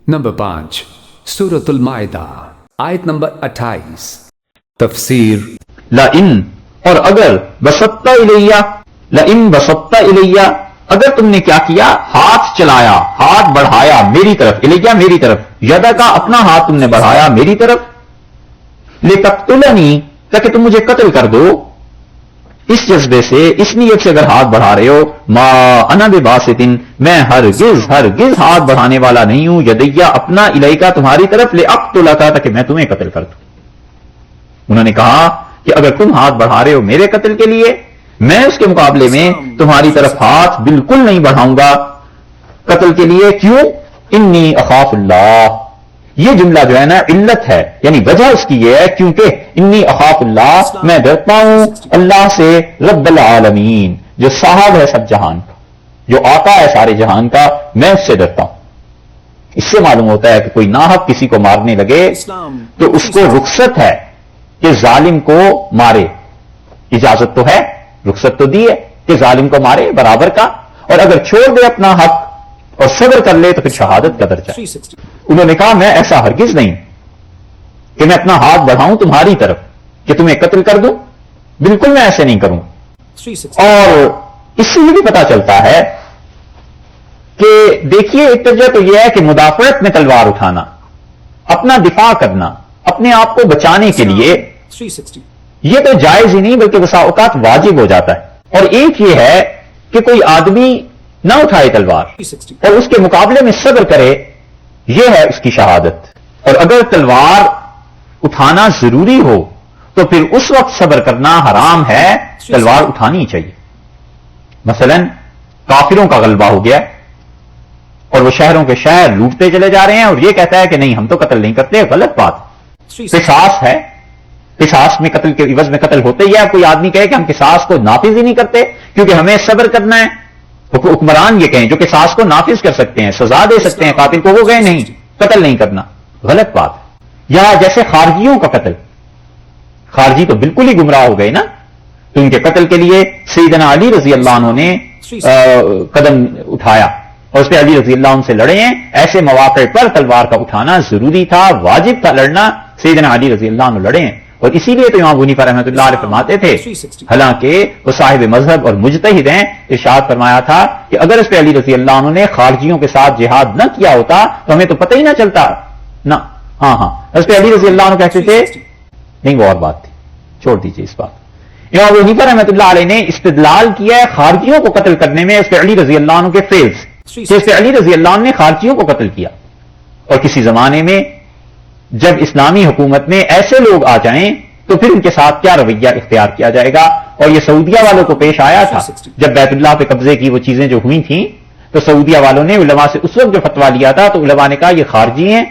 Number 5 سورۃ المائدہ آیت number 28 تفسیر لئن اور اگر بسطت الیہ لئن بسطت الیہ اگر تم نے کیا کیا ہاتھ چلایا ہاتھ بڑھایا میری طرف الیہ میری طرف یدا کا اپنا ہاتھ تم نے بڑھایا میری طرف لتقتلنی تاکہ تم مجھے قتل کر دو اس جذبے سے اس نیت سے اگر ہاتھ بڑھا رہے ہو ما انا بباسط میں ہرگز ہاتھ بڑھانے والا نہیں ہوں یدیا اپنا الیکا تمہاری طرف لاقتلک تاکہ میں تمہیں قتل کر دوں انہوں نے کہا کہ اگر تم ہاتھ بڑھا رہے ہو میرے قتل کے لیے میں اس کے مقابلے میں تمہاری طرف ہاتھ بالکل نہیں بڑھاؤں گا قتل کے لیے کیوں انی اخاف اللہ یہ جملہ جو ہے نا علت ہے یعنی وجہ اس کی یہ ہے کیونکہ انی اخاف اللہ میں ڈرتا ہوں اللہ سے رب العالمین جو صاحب ہے سب جہان کا جو آقا ہے سارے جہان کا میں اس سے ڈرتا ہوں اس سے معلوم ہوتا ہے کہ کوئی ناحق کسی کو مارنے لگے تو اس کو رخصت ہے کہ ظالم کو مارے اجازت تو ہے رخصت تو دی ہے کہ ظالم کو مارے برابر کا اور اگر چھوڑ دے اپنا حق اور صبر کر لے تو پھر شہادت کا درجہ انہوں نے کہا میں ایسا ہرگز نہیں کہ میں اپنا ہاتھ بڑھاؤں تمہاری طرف کہ تمہیں قتل کر دوں بالکل میں ایسے نہیں کروں اور اس سے یہ بھی پتا چلتا ہے کہ دیکھیے ایک وجہ تو یہ ہے کہ مدافعت میں تلوار اٹھانا اپنا دفاع کرنا اپنے آپ کو بچانے کے لیے یہ تو جائز ہی نہیں بلکہ بسا اوقات واجب ہو جاتا ہے اور ایک یہ ہے کہ کوئی آدمی نہ اٹھائے تلوار اور اس کے مقابلے میں صبر کرے یہ ہے اس کی شہادت اور اگر تلوار اٹھانا ضروری ہو تو پھر اس وقت صبر کرنا حرام ہے تلوار اٹھانی چاہیے مثلا کافروں کا غلبہ ہو گیا اور وہ شہروں کے شہر لوٹتے چلے جا رہے ہیں اور یہ کہتا ہے کہ نہیں ہم تو قتل نہیں کرتے غلط بات قصاص ہے قصاص میں قتل کے عوض میں قتل ہوتے ہی ہے کوئی آدمی کہے کہ ہم قصاص کو نافذ ہی نہیں کرتے کیونکہ ہمیں صبر کرنا ہے حکمران یہ کہیں جو قصاص کو نافذ کر سکتے ہیں سزا دے سکتے ہیں قاتل کو وہ گئے نہیں قتل نہیں کرنا غلط بات ہے یا جیسے خارجیوں کا قتل خارجی تو بالکل ہی گمراہ ہو گئے نا تو ان کے قتل کے لیے سیدنا علی رضی اللہ عنہ نے قدم اٹھایا اور اس پہ علی رضی اللہ عنہ سے لڑے ہیں ایسے مواقع پر تلوار کا اٹھانا ضروری تھا واجب تھا لڑنا سیدنا علی رضی اللہ عنہ لڑے ہیں اور اسی لیے تو امام ابو حنیفہ رحمۃ اللہ علیہ فرماتے تھے حالانکہ وہ صاحب مذہب اور مجتہد ہیں ارشاد فرمایا تھا کہ اگر اس پہ علی رضی اللہ عنہ نے خارجیوں کے ساتھ جہاد نہ کیا ہوتا تو ہمیں تو پتہ ہی نہ چلتا نہ ہاں اس پہ علی رضی اللہ عنہ کہتے تھے نہیں وہ اور بات تھی چھوڑ دیجیے اس بات امام ابو حنیفہ رحمۃ اللہ علیہ نے استدلال کیا ہے خارجیوں کو قتل کرنے میں اس پہ علی رضی اللہ عنہ کے فیلز اس پہ علی رضی اللہ عنہ نے خارجیوں کو قتل کیا اور کسی زمانے میں جب اسلامی حکومت میں ایسے لوگ آ جائیں تو پھر ان کے ساتھ کیا رویہ اختیار کیا جائے گا اور یہ سعودیہ والوں کو پیش آیا تھا جب بیت اللہ پہ قبضے کی وہ چیزیں جو ہوئی تھیں تو سعودیہ والوں نے علماء سے اس وقت جو فتویٰ لیا تھا تو علماء نے کہا یہ خارجی ہیں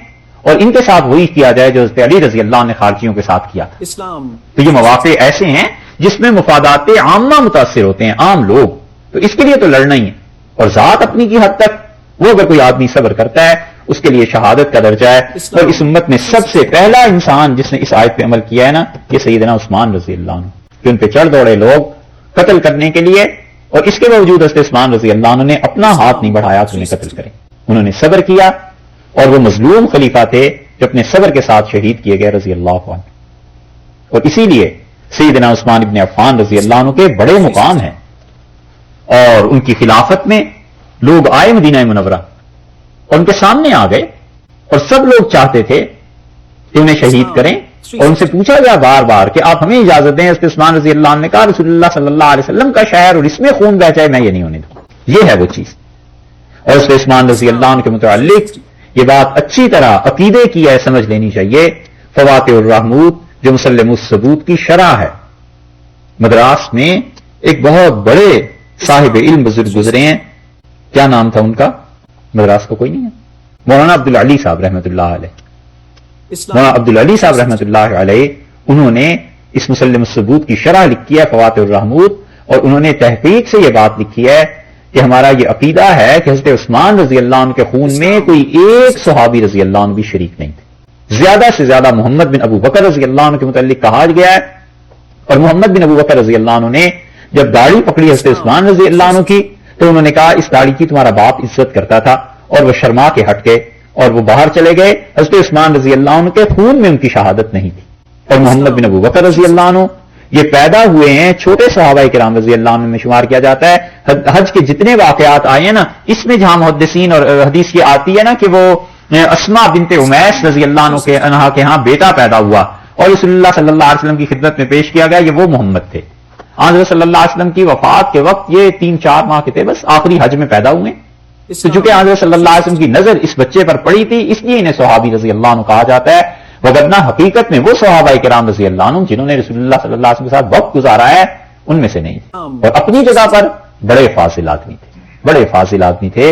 اور ان کے ساتھ وہی کیا جائے جو حضرت علی رضی اللہ عنہ نے خارجیوں کے ساتھ کیا تھا تو یہ مواقع ایسے ہیں جس میں مفادات عامہ متاثر ہوتے ہیں عام لوگ تو اس کے لیے تو لڑنا ہی ہے اور ذات اپنی کی حد تک وہ اگر کوئی آدمی صبر کرتا ہے اس کے لیے شہادت کا درجہ ہے اور اس امت میں سب سے پہلا انسان جس نے اس آیت پہ عمل کیا ہے نا یہ سیدنا عثمان رضی اللہ عنہ کہ ان پہ چڑھ دوڑے لوگ قتل کرنے کے لیے اور اس کے باوجود حضرت عثمان رضی اللہ عنہ نے اپنا ہاتھ نہیں بڑھایا کہ انہیں قتل کریں انہوں نے صبر کیا اور وہ مظلوم خلیفہ تھے جو اپنے صبر کے ساتھ شہید کیے گئے رضی اللہ عنہ اور اسی لیے سیدنا عثمان ابن عفان رضی اللہ عنہ کے بڑے مقام ہیں اور ان کی خلافت میں لوگ آئے مدینہ منورہ اور ان کے سامنے آ گئے اور سب لوگ چاہتے تھے کہ انہیں شہید کریں اور ان سے پوچھا گیا بار بار کہ آپ ہمیں اجازت دیں. اس عثمان رضی اللہ عنہ نے کہا رسول اللہ صلی اللہ علیہ وسلم کا شہر اور اس میں خون بہ جائے میں یہ نہیں ہونے دوں. یہ ہے وہ چیز. اور اس عثمان رضی اللہ عنہ کے متعلق یہ بات اچھی طرح عقیدے کی ہے سمجھ لینی چاہیے. فواتح الرحمود جو مسلم الثبوت کی شرح ہے, مدراس میں ایک بہت بڑے صاحب علم بزرگ گزرے ہیں. کیا نام تھا ان کا؟ مدراس کو کوئی نہیں ہے. مولانا عبدالعلی صاحب رحمۃ اللہ علیہ. مولانا عبدالعلی صاحب رحمۃ اللہ علیہ انہوں نے اس مسلم الثبوت کی شرح لکھی ہے فواتح الرحمود, اور انہوں نے تحقیق سے یہ بات لکھی ہے کہ ہمارا یہ عقیدہ ہے کہ حضرت عثمان رضی اللہ عنہ کے خون میں کوئی ایک صحابی رضی اللہ عنہ بھی شریک نہیں تھے. زیادہ سے زیادہ محمد بن ابو بکر رضی اللہ عنہ کے متعلق کہا گیا ہے, اور محمد بن ابو بکر رضی اللہ عنہ نے جب داڑھی پکڑی حضرت عثمان رضی اللہ عنہ کی تو انہوں نے کہا اس داڑھی کی تمہارا باپ عزت کرتا تھا, اور وہ شرما کے ہٹ کے اور وہ باہر چلے گئے. حضرت عثمان رضی اللہ عنہ کے خون میں ان کی شہادت نہیں تھی. اور محمد بن ابو بکر رضی اللہ عنہ یہ پیدا ہوئے ہیں چھوٹے صحابہ کرام رضی اللہ عنہ میں شمار کیا جاتا ہے. حج کے جتنے واقعات آئے ہیں نا اس میں جہاں محدثین اور حدیث یہ آتی ہے نا کہ وہ اسما بنت امیس رضی اللہ عنہ کے ہاں بیٹا پیدا ہوا اور رسول اللہ صلی اللہ علیہ وسلم کی خدمت میں پیش کیا گیا، یہ وہ محمد تھے. حضرت صلی اللہ علیہ وسلم کی وفات کے وقت یہ 3-4 ماہ کے تھے، بس آخری حج میں پیدا ہوئے. تو چونکہ حضرت صلی اللہ علیہ وسلم کی نظر اس بچے پر پڑی تھی اس لیے انہیں صحابی رضی اللہ عنہ کہا جاتا ہے. وگرنہ حقیقت میں وہ صحابہ کرام رضی اللہ عنہ جنہوں نے رسول اللہ صلی اللہ علیہ وسلم کے ساتھ وقت گزارا ہے ان میں سے نہیں، اور اپنی جگہ پر بڑے فاضل آدمی تھے، بڑے فاضل آدمی تھے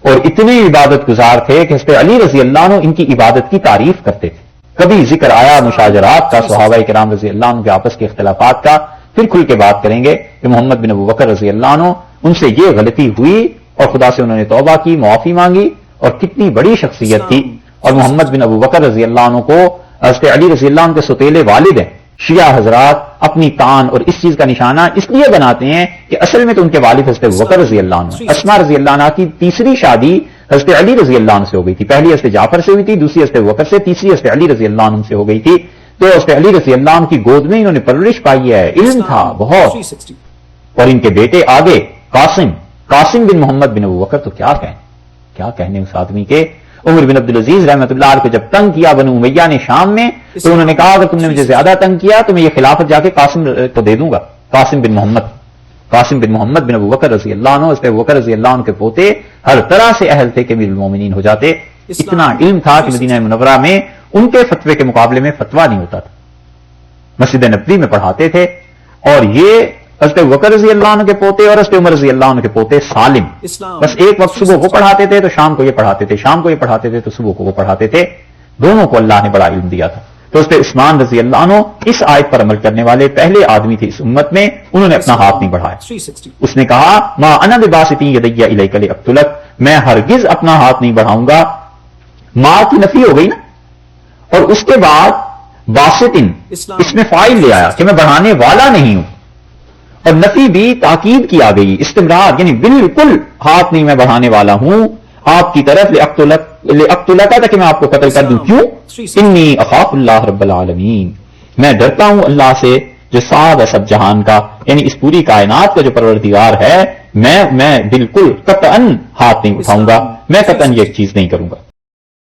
اور اتنے عبادت گزار تھے کہ حضرت علی رضی اللہ عنہ ان کی عبادت کی تعریف کرتے تھے. کبھی ذکر آیا مشاجرات کا، صحابہ کرام رضی اللہ عنہ کے آپس کے اختلافات کا، پھر کھل کے بات کریں گے کہ محمد بن ابو بکر رضی اللہ عنہ ان سے یہ غلطی ہوئی اور خدا سے انہوں نے توبہ کی، معافی مانگی، اور کتنی بڑی شخصیت تھی. اور محمد بن ابو بکر رضی اللہ عنہ کو حضرت علی رضی اللہ عنہ کے سوتیلے والد ہیں. شیعہ حضرات اپنی تان اور اس چیز کا نشانہ اس لیے بناتے ہیں کہ اصل میں تو ان کے والد حضرت ابو بکر رضی اللہ عنہ. اسما رضی اللہ عنہ کی تیسری شادی حضرت علی رضی اللہ عنہ سے ہو گئی تھی. پہلی حضرت جعفر سے ہوئی تھی، دوسری حضرت ابو بکر سے، تیسری حضرت علی رضی اللہ عنہ سے ہو گئی تھی. تو حضرت علی رضی اللہ عنہ کی گود میں انہوں نے پرورش پائی ہے، علم تھا بہت. اور ان کے بیٹے آگے قاسم بن محمد بن ابو بکر، تو کیا کہنے اس آدمی کے. عمر بن عبدالعزیز رحمۃ اللہ علیہ کو جب تنگ کیا بنو امیہ نے شام میں، تو انہوں نے کہا اگر تم نے مجھے زیادہ تنگ کیا تو میں یہ خلافت جا کے قاسم کو دے دوں گا. قاسم بن محمد بن ابو بکر رضی اللہ عنہ، حضرت ابو بکر رضی اللہ عنہ کے پوتے ہر طرح سے اہل تھے کہ امیر المومنین ہو جاتے. اتنا علم تھا کہ مدینہ منورہ میں ان کے فتوے کے مقابلے میں فتویٰ نہیں ہوتا تھا. مسجد نبوی میں پڑھاتے تھے. اور یہ حضرت ابو بکر رضی اللہ عنہ کے پوتے اور حضرت عمر رضی اللہ عنہ کے پوتے سالم، بس ایک وقت صبح کو پڑھاتے تھے تو شام کو یہ پڑھاتے تھے، شام کو یہ پڑھاتے تھے تو صبح کو وہ پڑھاتے تھے. دونوں کو اللہ نے بڑا علم دیا تھا. تو حضرت عثمان رضی اللہ عنہ اس آیت پر عمل کرنے والے پہلے آدمی تھے اس امت میں. انہوں نے اپنا ہاتھ نہیں بڑھایا. اس نے کہا ما انا بباسط یدی الیک لاقتلک، میں ہرگز اپنا ہاتھ نہیں بڑھاؤں گا. ماں کی نفی ہو گئی نا، اور اس کے بعد باسطن اس میں فاعل لے آیا کہ میں بڑھانے والا نہیں ہوں، اور نفی بھی تاکید کی آ گئی، استمرار، یعنی بالکل ہاتھ نہیں میں بڑھانے والا ہوں آپ کی طرف. لاقتلک تک کہ میں آپ کو قتل کر دوں. کیوں؟ انی اخاف اللہ رب العالمین، میں ڈرتا ہوں اللہ سے جو ساد سب جہان کا، یعنی اس پوری کائنات کا جو پروردگار ہے. میں بالکل قطعاً ہاتھ نہیں اٹھاؤں گا، میں قطعاً یہ چیز نہیں کروں گا.